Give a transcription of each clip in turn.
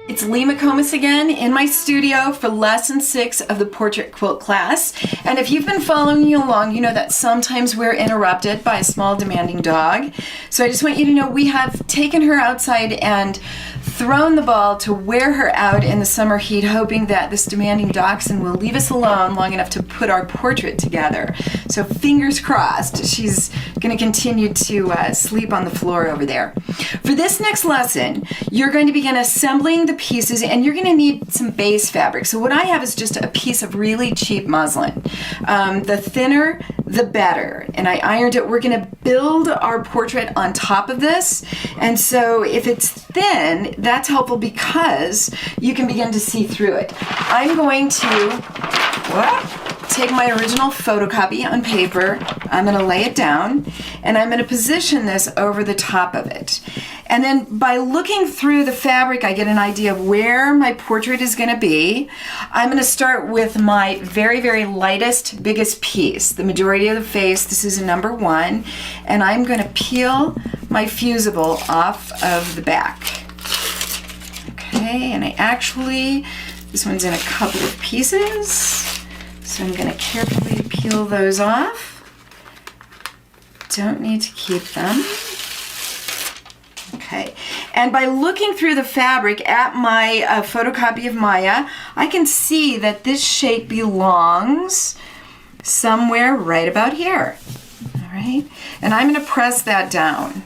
It's Lea McComas again in my studio for lesson 6 of the portrait quilt class. And if you've been following me along, you know that sometimes we're interrupted by a small demanding dog. So I just want you to know we have taken her outside and thrown the ball to wear her out in the summer heat, hoping that this demanding dachshund will leave us alone long enough to put our portrait together. So fingers crossed, she's going to continue to sleep on the floor over there. For this next lesson, you're going to begin assembling the pieces, and you're going to need some base fabric. So what I have is just a piece of really cheap muslin. The thinner, the better. And I ironed it. We're going to build our portrait on top of this. And so if it's thin, that's helpful because you can begin to see through it. I'm going to take my original photocopy on paper. I'm going to lay it down, and I'm going to position this over the top of it. And then by looking through the fabric, I get an idea of where my portrait is going to be. I'm going to start with my very, very lightest, biggest piece, the majority of the face. This is a number 1, and I'm going to peel my fusible off of the back. Okay, and this one's in a couple of pieces, so I'm going to carefully peel those off. Don't need to keep them. Okay, and by looking through the fabric at my photocopy of Maya, I can see that this shape belongs somewhere right about here. All right, and I'm going to press that down.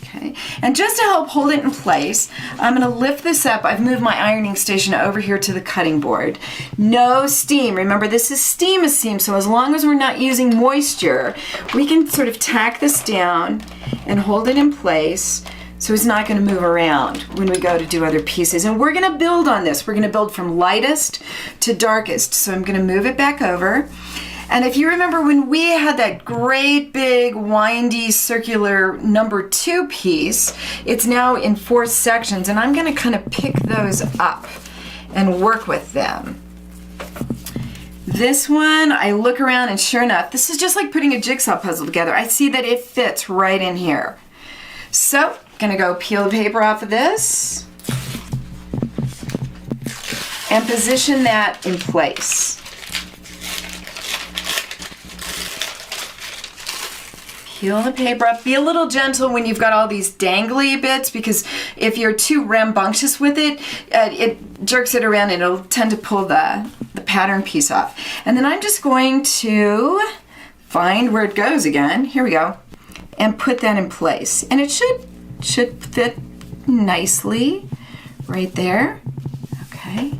Okay, and just to help hold it in place, I'm going to lift this up. I've moved my ironing station over here to the cutting board. No steam. Remember, this is steam a seam, so as long as we're not using moisture, we can sort of tack this down and hold it in place so it's not going to move around when we go to do other pieces. And we're going to build on this. We're going to build from lightest to darkest. So I'm going to move it back over. And if you remember when we had that great big windy circular number 2 piece, it's now in 4 sections, and I'm going to kind of pick those up and work with them. This one, I look around and sure enough, this is just like putting a jigsaw puzzle together. I see that it fits right in here. So, gonna go peel the paper off of this and position that in place. Peel the paper up. Be a little gentle when you've got all these dangly bits, because if you're too rambunctious with it, it jerks it around and it'll tend to pull the pattern piece off. And then I'm just going to find where it goes again. Here we go. And put that in place. And it should fit nicely right there. Okay.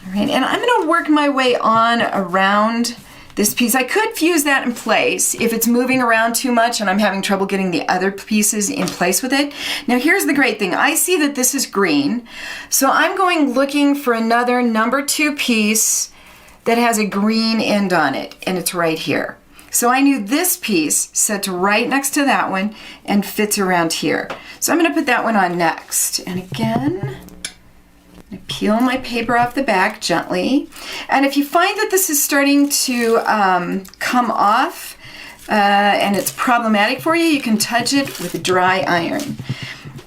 All right. And I'm going to work my way on around this piece. I could fuse that in place if it's moving around too much and I'm having trouble getting the other pieces in place with it. Now here's the great thing. I see that this is green, so I'm going looking for another number 2 piece that has a green end on it, and it's right here. So I knew this piece sits right next to that one and fits around here. So I'm going to put that one on next. And again, I peel my paper off the back gently. And if you find that this is starting to come off and it's problematic for you, you can touch it with a dry iron.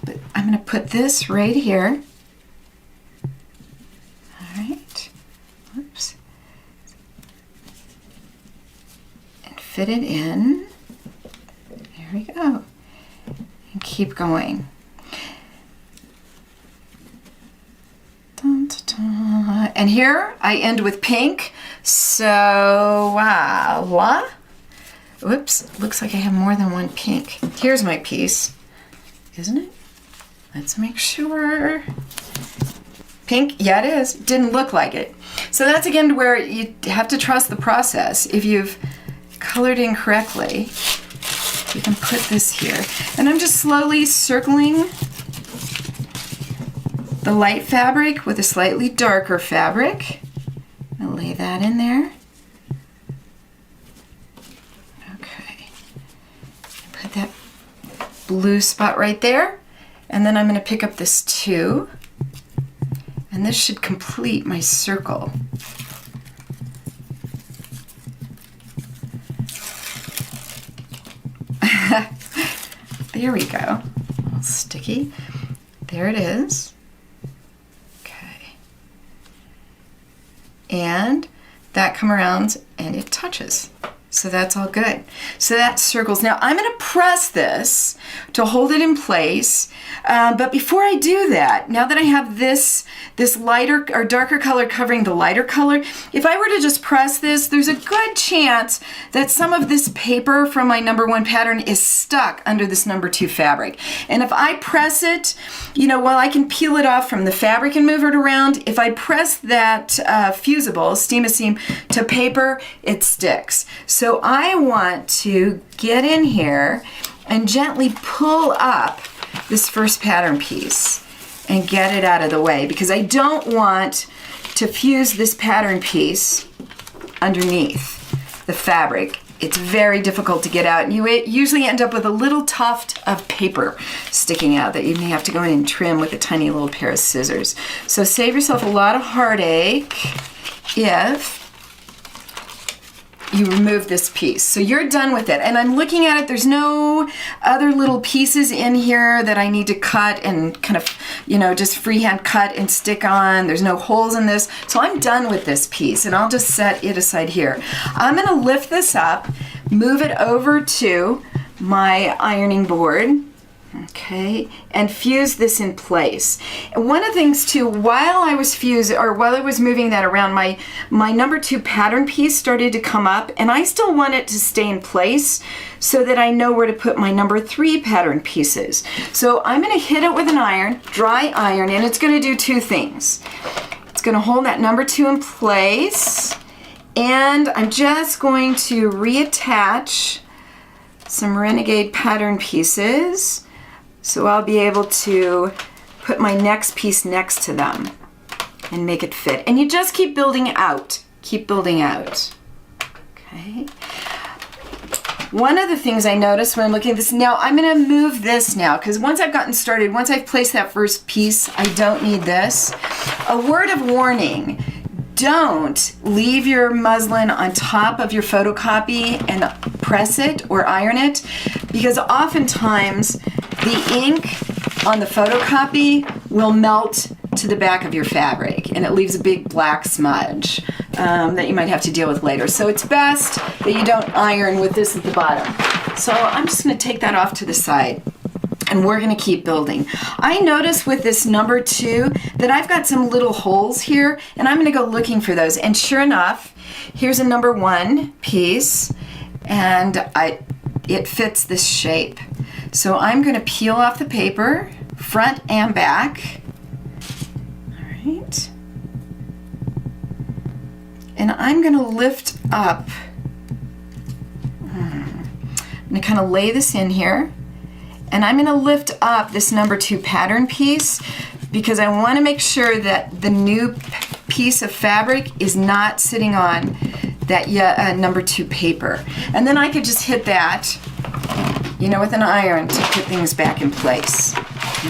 But I'm going to put this right here. All right. Whoops. And fit it in. There we go. And keep going. And here I end with pink, so voila. Whoops, looks like I have more than one pink. Here's my piece, isn't it? Let's make sure. Pink, yeah it is. Didn't look like it. So that's again where you have to trust the process. If you've colored incorrectly, you can put this here. And I'm just slowly circling the light fabric with a slightly darker fabric. I'll lay that in there. Okay. Put that blue spot right there. And then I'm going to pick up this 2. And this should complete my circle. There we go. A little sticky. There it is. and that come around and it touches. So that's all good. So that circles. Now I'm going to press this to hold it in place. But before I do that, now that I have this lighter or darker color covering the lighter color, if I were to just press this, there's a good chance that some of this paper from my number 1 pattern is stuck under this number 2 fabric. And if I press it, you know, while I can peel it off from the fabric and move it around, if I press that fusible, steam a seam, to paper, it sticks. So I want to get in here and gently pull up this first pattern piece and get it out of the way, because I don't want to fuse this pattern piece underneath the fabric. It's very difficult to get out, and you usually end up with a little tuft of paper sticking out that you may have to go in and trim with a tiny little pair of scissors. So save yourself a lot of heartache if you remove this piece. So you're done with it. And I'm looking at it, there's no other little pieces in here that I need to cut and kind of, you know, just freehand cut and stick on. There's no holes in this. So I'm done with this piece, and I'll just set it aside here. I'm gonna lift this up, move it over to my ironing board, okay, and fuse this in place. And one of the things too, while I was moving that around, my number 2 pattern piece started to come up, and I still want it to stay in place so that I know where to put my number 3 pattern pieces. So I'm going to hit it with an iron, dry iron, and it's going to do 2 things. It's going to hold that number 2 in place, and I'm just going to reattach some Renegade pattern pieces. So I'll be able to put my next piece next to them and make it fit. And you just keep building out. Keep building out. Okay. One of the things I noticed when I'm looking at this, now I'm going to move this now, because once I've gotten started, once I've placed that first piece, I don't need this. A word of warning. Don't leave your muslin on top of your photocopy and press it or iron it, because oftentimes the ink on the photocopy will melt to the back of your fabric, and it leaves a big black smudge that you might have to deal with later. So it's best that you don't iron with this at the bottom. So I'm just going to take that off to the side, and we're going to keep building. I noticed with this number 2 that I've got some little holes here, and I'm going to go looking for those. And sure enough, here's a number 1 piece, and it fits this shape. So I'm going to peel off the paper, front and back. All right. And I'm going to lift up. I'm going to kind of lay this in here. And I'm going to lift up this number 2 pattern piece, because I want to make sure that the new piece of fabric is not sitting on that number 2 paper. And then I could just hit that, you know, with an iron to put things back in place.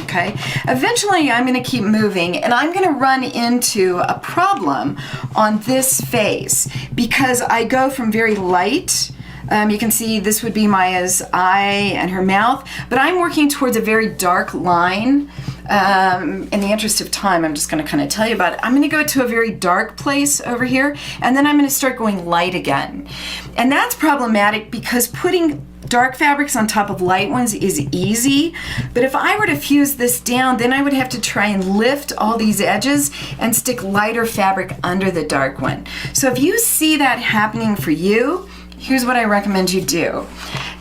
Okay. Eventually I'm going to keep moving, and I'm going to run into a problem on this face, because I go from very light. You can see this would be Maya's eye and her mouth, but I'm working towards a very dark line. In the interest of time, I'm just going to kind of tell you about it. I'm going to go to a very dark place over here, and then I'm going to start going light again. And that's problematic, because putting dark fabrics on top of light ones is easy, but if I were to fuse this down, then I would have to try and lift all these edges and stick lighter fabric under the dark one. So if you see that happening for you, here's what I recommend you do.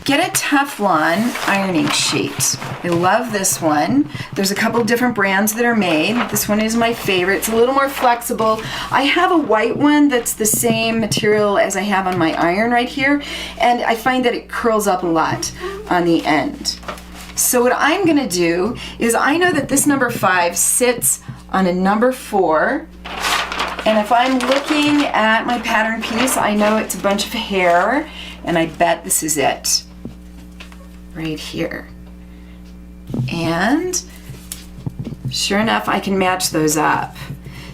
Get a Teflon ironing sheet. I love this one. There's a couple different brands that are made. This one is my favorite. It's a little more flexible. I have a white one that's the same material as I have on my iron right here, and I find that it curls up a lot on the end. So what I'm gonna do is, I know that this number 5 sits on a number 4, and if I'm looking at my pattern piece, I know it's a bunch of hair, and I bet this is it right here. And sure enough, I can match those up.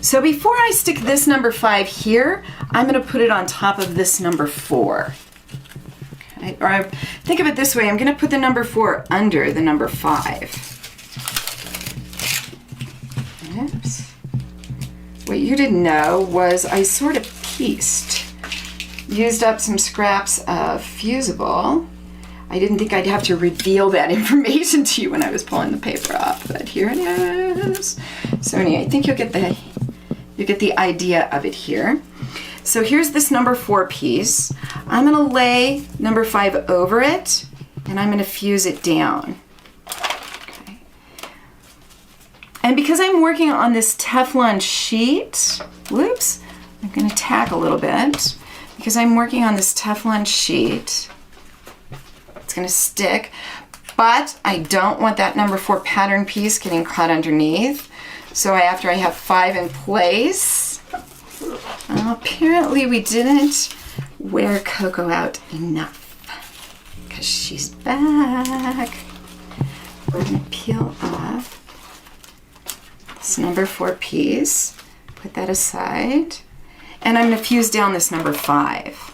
So before I stick this number 5 here, I'm going to put it on top of this number 4. Okay? Or think of it this way, I'm going to put the number 4 under the number 5. Oops. what you didn't know was I sort of used up some scraps of fusible. I didn't think I'd have to reveal that information to you when I was pulling the paper off, but here it is. So anyway, I think you'll get the idea of it here. So here's this number 4 piece. I'm gonna lay number 5 over it, and I'm gonna fuse it down. Okay. And because I'm working on this Teflon sheet, whoops, I'm gonna tack a little bit. Because I'm working on this Teflon sheet, it's gonna stick, but I don't want that number 4 pattern piece getting caught underneath. So after I have 5 in place, apparently we didn't wear Coco out enough because she's back. We're gonna peel off this number 4 piece, put that aside, and I'm gonna fuse down this number 5.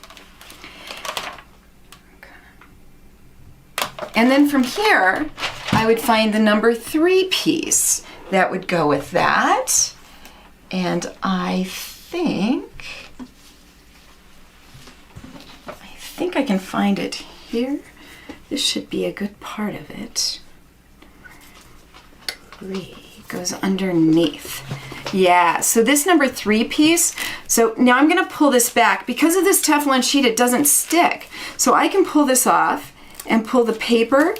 And then from here, I would find the number 3 piece that would go with that. And I think I can find it here. This should be a good part of it. 3 goes underneath. Yeah, so this number 3 piece, so now I'm gonna pull this back. Because of this Teflon sheet, it doesn't stick. So I can pull this off and pull the paper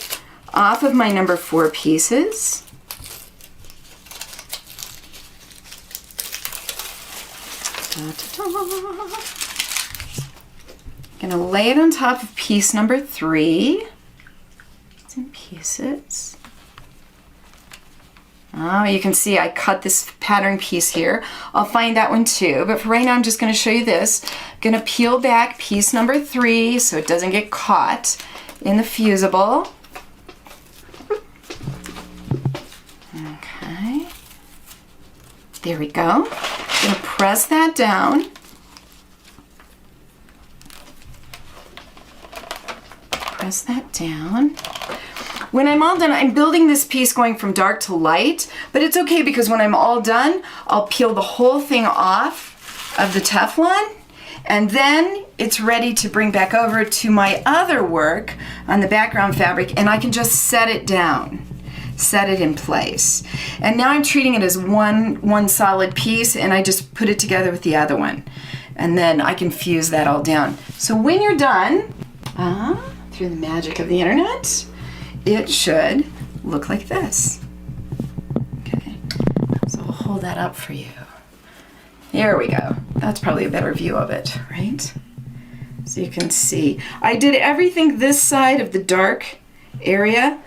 off of my number 4 pieces. Da-da-da. Gonna lay it on top of piece number 3. It's in pieces. Oh, you can see I cut this pattern piece here. I'll find that one too, but for right now I'm just gonna show you this. I'm gonna peel back piece number 3 so it doesn't get caught in the fusible. Okay. There we go. I'm gonna press that down. Press that down. When I'm all done, I'm building this piece going from dark to light, but it's okay because when I'm all done, I'll peel the whole thing off of the Teflon, and then it's ready to bring back over to my other work on the background fabric, and I can just set it down, set it in place. And now I'm treating it as one solid piece, and I just put it together with the other one. And then I can fuse that all down. So when you're done, through the magic of the internet, it should look like this. Okay, so we'll hold that up for you. Here we go. That's probably a better view of it, right? So you can see. I did everything this side of the dark area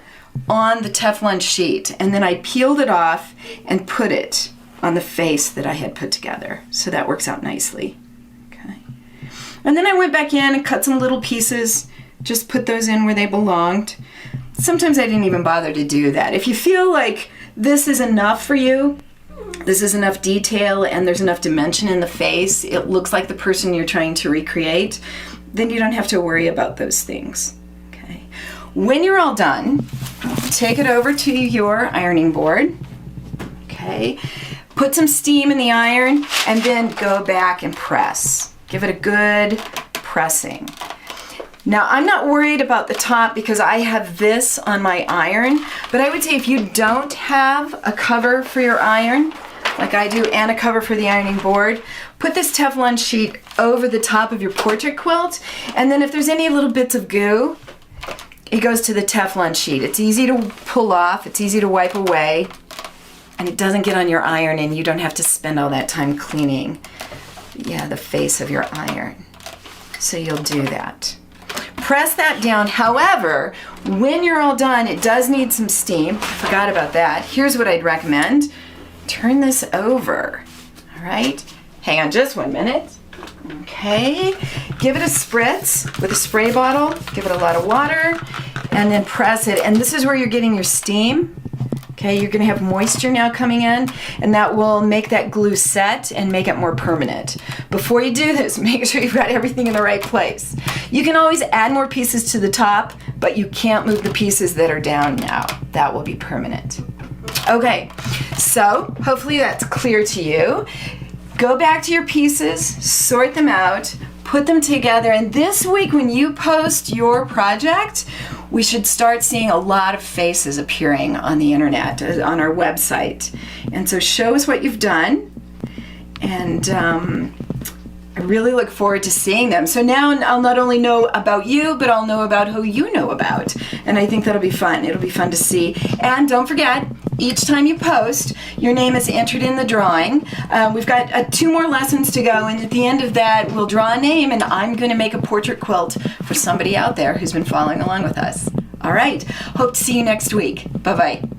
on the Teflon sheet, and then I peeled it off and put it on the face that I had put together. So that works out nicely. Okay. And then I went back in and cut some little pieces, just put those in where they belonged. Sometimes I didn't even bother to do that. If you feel like this is enough for you, this is enough detail and there's enough dimension in the face, it looks like the person you're trying to recreate, then you don't have to worry about those things. Okay. When you're all done, take it over to your ironing board. Okay. Put some steam in the iron and then go back and press. Give it a good pressing. Now, I'm not worried about the top because I have this on my iron, but I would say if you don't have a cover for your iron, like I do, and a cover for the ironing board, put this Teflon sheet over the top of your portrait quilt, and then if there's any little bits of goo, it goes to the Teflon sheet. It's easy to pull off, it's easy to wipe away, and it doesn't get on your iron, and you don't have to spend all that time cleaning, the face of your iron. So you'll do that. Press that down. However, when you're all done, it does need some steam. Forgot about that. Here's what I'd recommend. Turn this over. All right. Hang on just 1 minute. Okay. Give it a spritz with a spray bottle. Give it a lot of water and then press it. And this is where you're getting your steam. Okay, you're gonna have moisture now coming in, and that will make that glue set and make it more permanent. Before you do this, make sure you've got everything in the right place. You can always add more pieces to the top, but you can't move the pieces that are down now. That will be permanent. Okay, so hopefully that's clear to you. go back to your pieces, sort them out, put them together, and this week when you post your project, we should start seeing a lot of faces appearing on the internet, on our website. And so show us what you've done, and I really look forward to seeing them. So now I'll not only know about you, but I'll know about who you know about. And I think that'll be fun. It'll be fun to see. And don't forget, each time you post, your name is entered in the drawing. We've got 2 more lessons to go, and at the end of that, we'll draw a name, and I'm going to make a portrait quilt for somebody out there who's been following along with us. All right. Hope to see you next week. Bye-bye.